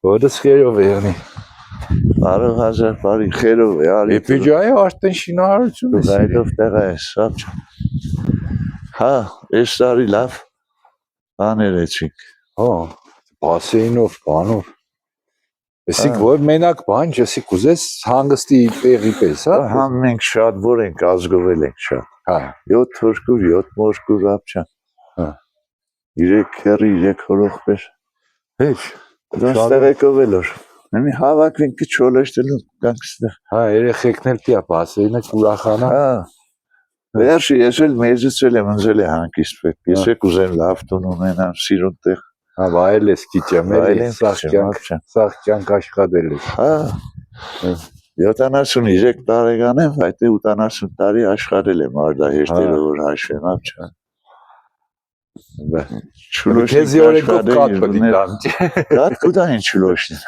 Որս խերով է եղնի։ Կարող հազար բարի խերով է արի։ Էպիջայը արդեն շինարարություն է։ Գայդով տեղա է սապ։ Հա, այս տարի լավ բաներեցինք։ Հա, բասեյնով, բանով։ Էսիկ որ մենակ բան, եսիկ ուզես հանգստի տեղի պես, հա։ Համ մենք շատ որ ենք ազգովել ենք շատ։ Հա, 7 թորկուր, 7 մորկուր ապչան։ հա։ 3 քերի, 3 հորոխբեր։ Հեչ։ Դոստեղ եկովելով։ Նեմի հավաքվենք կչոլեշտելու կանք ստեղ։ Հա, երեխեքն էլ տիա բասեյնը կուրախանա։ Հա։ Վերջի ես էլ մեծացել եմ, ընձել է հանկիստ պետք։ Ես եք ուզեմ լավ տուն ունենամ, սիրուն տեղ։ Հա, վայել ես գիճեմ, էլի սաղ կյանք աշխատել ես։ Հա։ 73 տարեկան եմ, այդ 80 տարի աշխարհել եմ արդահեշտերով որ հաշվեմ, ապչան։ Քեզի օրենքով կատ պետք է տամ։ Կատ կուտա ինչ չլոշնի։